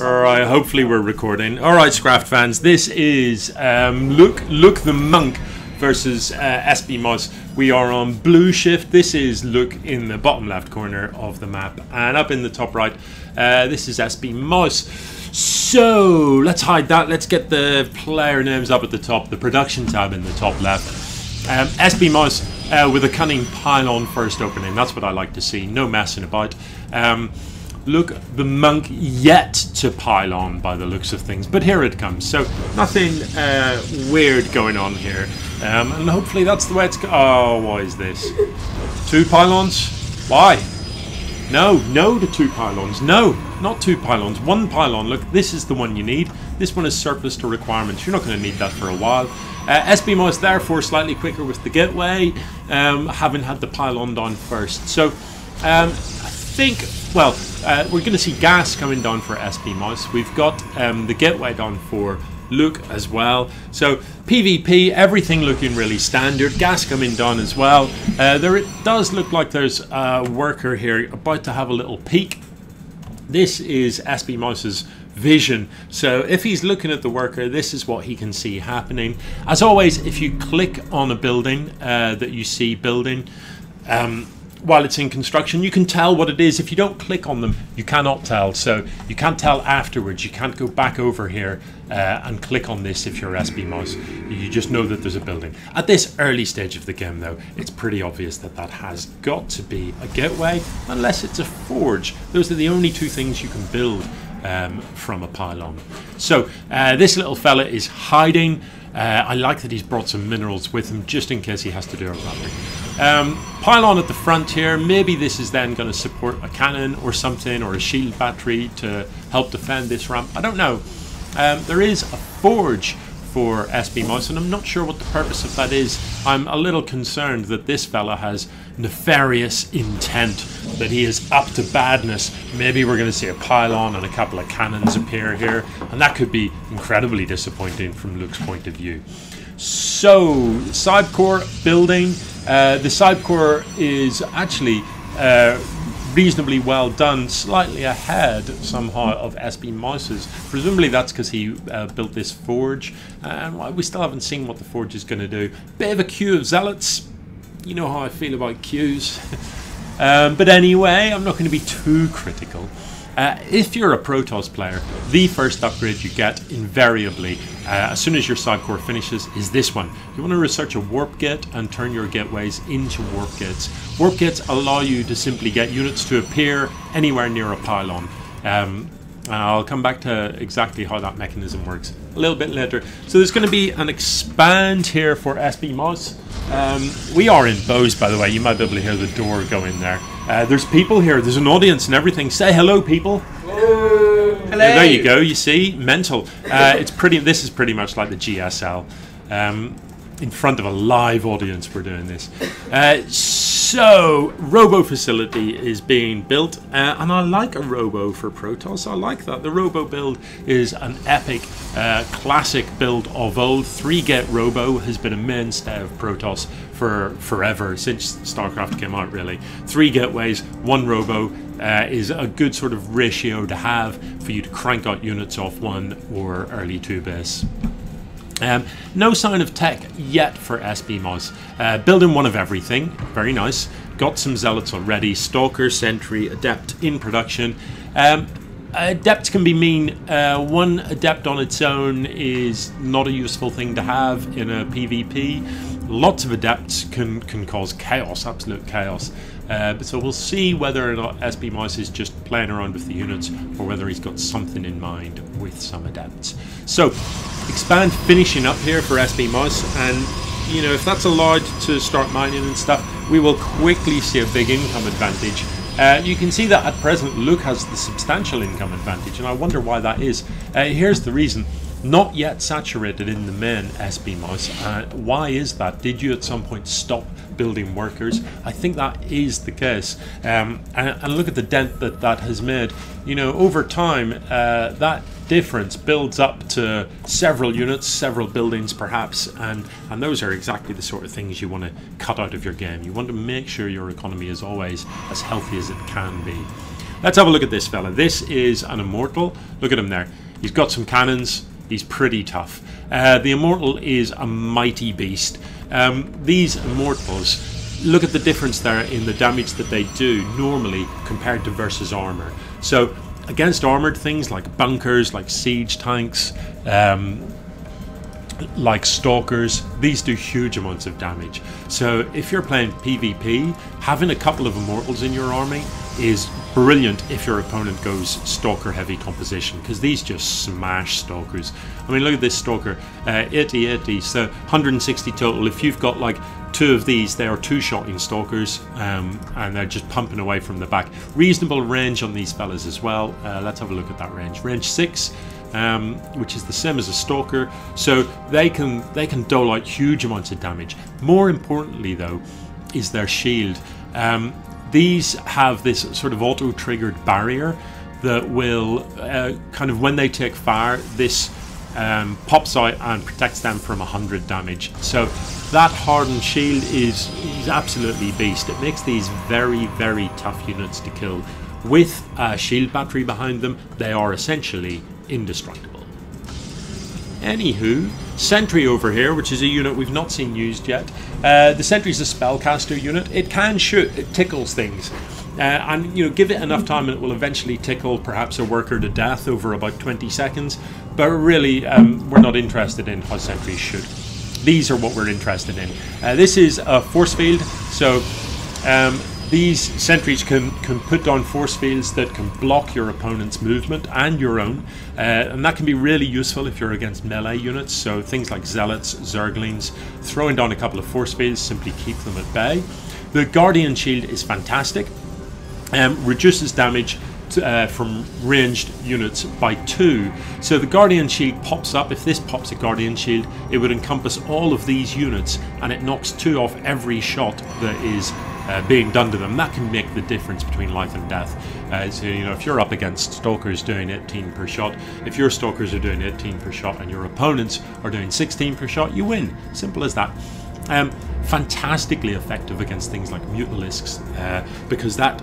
Alright, hopefully we're recording. Alright, Scraft fans, this is Look the Monk versus SBMous. We are on blue shift. This is Look in the bottom left corner of the map, and up in the top right, this is SBMous. So let's hide that. Let's get the player names up at the top, the production tab in the top left. SBMous with a cunning pylon first opening. That's what I like to see. No messing about. Look the Monk yet to pylon by the looks of things, but here it comes. So nothing weird going on here, and hopefully that's the way it's oh, why is this? 2 pylons? Why? No to 2 pylons. No, not 2 pylons, 1 pylon. Look, this is the one you need. This one is surplus to requirements. You're not going to need that for a while. SBMous therefore slightly quicker with the gateway, having had the pylon down first. So I think, well, we're going to see gas coming down for SBMous. We've got the gateway down for Luke as well. So PvP, everything looking really standard. Gas coming down as well. There it does look like there's a worker here about to have a little peek. This is SBMous's vision. So if he's looking at the worker, this is what he can see happening. As always, if you click on a building that you see building, while it's in construction, you can tell what it is. If you don't click on them, you cannot tell. So you can't tell afterwards. You can't go back over here and click on this if you're SBMous. You just know that there's a building. At this early stage of the game, though, it's pretty obvious that that has got to be a gateway, unless it's a forge. Those are the only 2 things you can build from a pylon. So this little fella is hiding. I like that he's brought some minerals with him just in case he has to do a battery. Pylon at the front here. Maybe this is then going to support a cannon or something, or a shield battery to help defend this ramp. I don't know. There is a forge for SBMous, and I'm not sure what the purpose of that is. I'm a little concerned that this fella has nefarious intent, that he is up to badness. Maybe we're going to see a pylon and a couple of cannons appear here, and that could be incredibly disappointing from Luke's point of view. So, side core building. The side core is actually reasonably well done, slightly ahead somehow of SBMous's. Presumably that's because he built this forge, and we still haven't seen what the forge is going to do. Bit of a queue of zealots. You know how I feel about queues. But anyway, I'm not going to be too critical. If you're a Protoss player, the first upgrade you get invariably as soon as your side core finishes is this one. You want to research a warp gate and turn your gateways into warp gates. Warp gates allow you to simply get units to appear anywhere near a pylon. I'll come back to exactly how that mechanism works a little bit later. So there's going to be an expand here for SBMous. We are in Bose, by the way. You might be able to hear the door go in there. There's people here. There's an audience and everything. Say hello, people. Hello. Yeah, there you go. You see, mental. It's pretty. This is pretty much like the GSL. In front of a live audience, we're doing this. So, Robo facility is being built, and I like a Robo for Protoss. I like that. The Robo build is an epic, classic build of old. 3-gate Robo has been a mainstay of Protoss for forever, since StarCraft came out, really. 3 gateways, 1 Robo is a good sort of ratio to have for you to crank out units off 1 or early 2 base. No sign of tech yet for SBMous. Building one of everything, very nice. Got some zealots already. Stalker, Sentry, Adept in production. Adept can be mean. 1 Adept on its own is not a useful thing to have in a PvP. Lots of Adepts can cause chaos, absolute chaos. So we'll see whether or not SBMous is just playing around with the units, or whether he's got something in mind with some Adepts. So, expand finishing up here for SBMous, and you know, if that's allowed to start mining and stuff, we will quickly see a big income advantage. You can see that at present Luke has the substantial income advantage, and I wonder why that is. Here's the reason. Not yet saturated in the main SBMous. Why is that? Did you at some point stop building workers? I think that is the case. And look at the dent that that has made. You know, over time, that difference builds up to several units, several buildings perhaps, and those are exactly the sort of things you want to cut out of your game. You want to make sure your economy is always as healthy as it can be. let's have a look at this fella. This is an immortal. Look at him there. He's got some cannons. He's pretty tough. The immortal is a mighty beast. These immortals, look at the difference there in the damage that they do normally compared to versus armor. So against armored things like bunkers, like siege tanks, like stalkers, these do huge amounts of damage. So if you're playing PvP, having a couple of immortals in your army is brilliant if your opponent goes stalker heavy composition, because these just smash stalkers. I mean, look at this stalker, 80, so 160 total. If you've got like 2 of these, they are 2-shotting stalkers, and they're just pumping away from the back. Reasonable range on these fellas as well. Let's have a look at that range. Range 6, which is the same as a stalker, so they can dole out huge amounts of damage. More importantly though is their shield. These have this sort of auto-triggered barrier that will kind of, when they take fire, this pops out and protects them from 100 damage. So that hardened shield is absolutely beast. It makes these very, very tough units to kill. With a shield battery behind them, they are essentially indestructible. Anywho, Sentry over here, which is a unit we've not seen used yet. The Sentry's a spellcaster unit. It can shoot, it tickles things. And you know, give it enough time and it will eventually tickle perhaps a worker to death over about 20 seconds. But really, we're not interested in how sentries shoot. These are what we're interested in. This is a force field, so these sentries can put down force fields that can block your opponent's movement and your own, and that can be really useful if you're against melee units. So things like zealots, zerglings, throwing down a couple of force fields simply keep them at bay. The Guardian Shield is fantastic. Reduces damage from ranged units by 2. So the Guardian Shield pops up. If this pops a Guardian Shield, it would encompass all of these units, and it knocks 2 off every shot that is being done to them. That can make the difference between life and death. So you know, if you're up against stalkers doing 18 per shot, if your stalkers are doing 18 per shot and your opponents are doing 16 per shot, you win. Simple as that. Fantastically effective against things like mutilisks, because that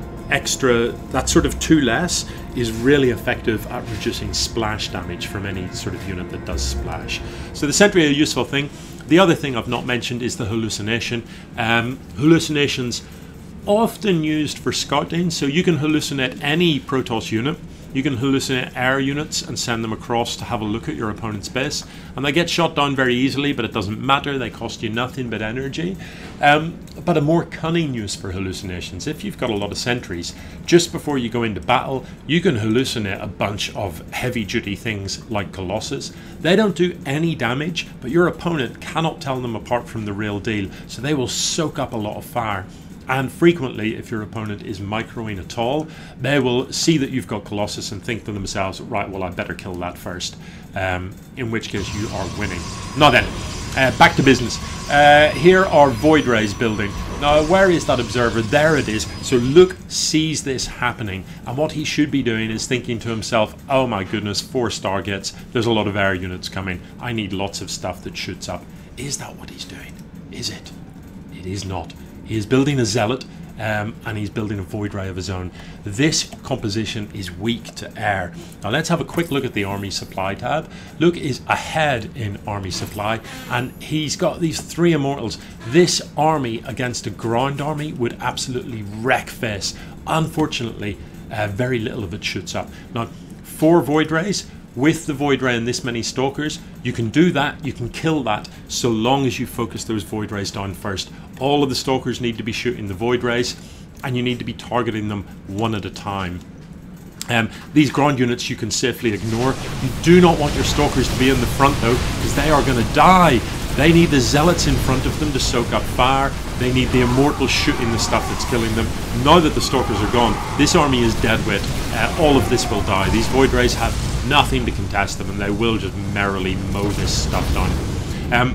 sort of 2 less is really effective at reducing splash damage from any sort of unit that does splash. So the Sentry is a useful thing. The other thing I've not mentioned is the hallucination. Hallucinations often used for scouting, so you can hallucinate any Protoss unit. You can hallucinate air units and send them across to have a look at your opponent's base, and they get shot down very easily, but it doesn't matter. They cost you nothing but energy. But a more cunning use for hallucinations, if you've got a lot of sentries, just before you go into battle, you can hallucinate a bunch of heavy duty things like Colossus. They don't do any damage, but your opponent cannot tell them apart from the real deal, so they will soak up a lot of fire. And frequently, if your opponent is microing at all, they will see that you've got Colossus and think to themselves, right, well, I better kill that first, in which case you are winning. Now then, back to business. Here are Void Rays building. Now, where is that observer? There it is. So Luke sees this happening, and what he should be doing is thinking to himself, oh my goodness, 4 Stargates, there's a lot of air units coming. I need lots of stuff that shoots up. Is that what he's doing? Is it? It is not. He is building a Zealot, and he's building a Void Ray of his own. This composition is weak to air. Now let's have a quick look at the Army Supply tab. Luke is ahead in Army Supply, and he's got these 3 Immortals. This army against a ground army would absolutely wreck face. Unfortunately, very little of it shoots up. Now, 4 Void Rays. With the Void Ray and this many Stalkers, you can do that, you can kill that, so long as you focus those Void Rays down first. All of the Stalkers need to be shooting the Void Rays, and you need to be targeting them one at a time. These ground units you can safely ignore. You do not want your Stalkers to be in the front though, because they are going to die. They need the Zealots in front of them to soak up fire. They need the Immortals shooting the stuff that's killing them. Now that the Stalkers are gone, this army is dead weight. All of this will die. These Void Rays have nothing to contest them, and they will just merrily mow this stuff down.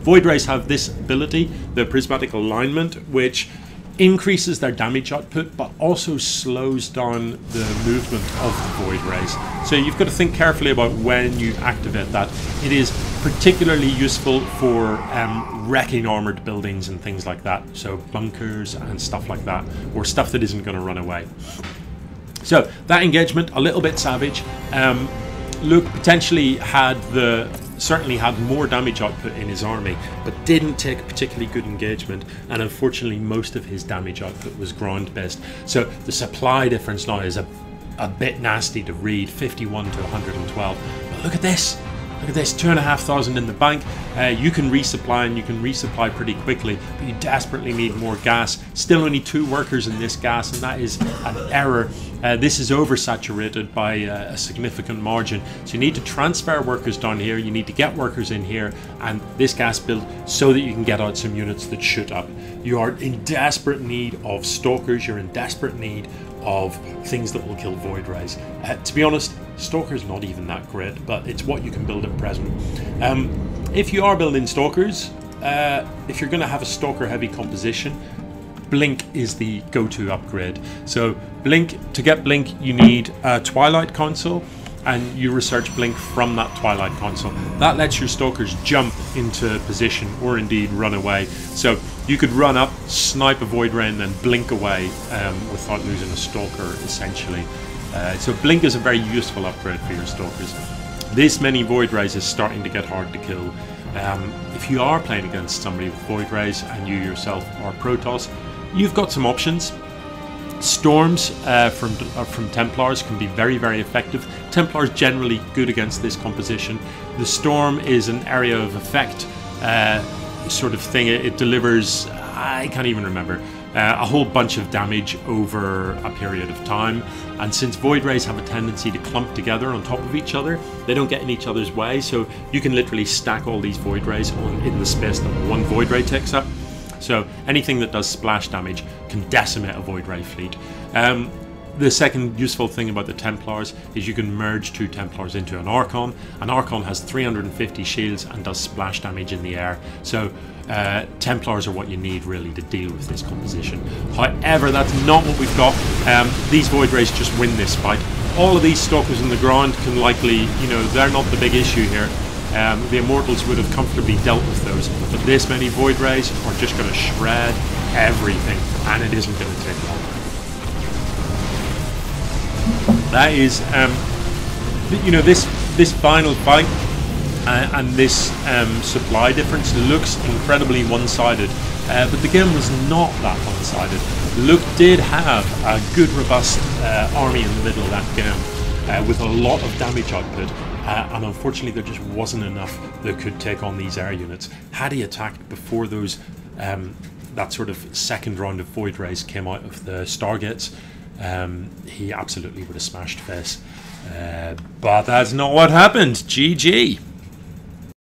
Void Rays have this ability, the Prismatic Alignment, which increases their damage output but also slows down the movement of the Void Rays. So you've got to think carefully about when you activate that. It is particularly useful for wrecking armored buildings and things like that, so bunkers and stuff like that, or stuff that isn't going to run away. So that engagement, a little bit savage. Luke potentially certainly had more damage output in his army, but didn't take a particularly good engagement, and unfortunately most of his damage output was ground based. So the supply difference now is a bit nasty to read, 51 to 112. But look at this. Look at this, 2,500 in the bank. You can resupply, and you can resupply pretty quickly, but you desperately need more gas. Still only 2 workers in this gas, and that is an error. This is oversaturated by a significant margin. So you need to transfer workers down here, you need to get workers in here, and this gas build so that you can get out some units that shoot up. You are in desperate need of stalkers, you're in desperate need of things that will kill void rays. To be honest, stalkers not even that great, but it's what you can build at present. If you are building stalkers, if you're going to have a stalker heavy composition, Blink is the go-to upgrade. So Blink, to get Blink you need a Twilight console, and you research Blink from that Twilight console. That lets your stalkers jump into position or indeed run away. So you could run up, snipe a void ray, and then blink away without losing a stalker, essentially. So Blink is a very useful upgrade for your stalkers. This many void rays is starting to get hard to kill. If you are playing against somebody with void rays and you yourself are Protoss, you've got some options. Storms from Templars can be very, very effective. Templars generally good against this composition. The Storm is an area of effect sort of thing. It delivers, I can't even remember, a whole bunch of damage over a period of time. And since void rays have a tendency to clump together on top of each other, they don't get in each other's way, so you can literally stack all these void rays in the space that one void ray takes up. So anything that does splash damage can decimate a void ray fleet. The second useful thing about the Templars is you can merge 2 Templars into an Archon. An Archon has 350 shields and does splash damage in the air. So Templars are what you need really to deal with this composition. However, that's not what we've got. These void rays just win this fight. All of these stalkers in the ground can likely, they're not the big issue here. The Immortals would have comfortably dealt with those, but this many void rays are just going to shred everything, and it isn't going to take long. That is, this final fight and this supply difference looks incredibly one-sided, but the game was not that one-sided. Luke did have a good, robust army in the middle of that game with a lot of damage output. And unfortunately there just wasn't enough that could take on these air units. Had he attacked before those that sort of second round of void rays came out of the Stargates, he absolutely would have smashed face. But that's not what happened. GG.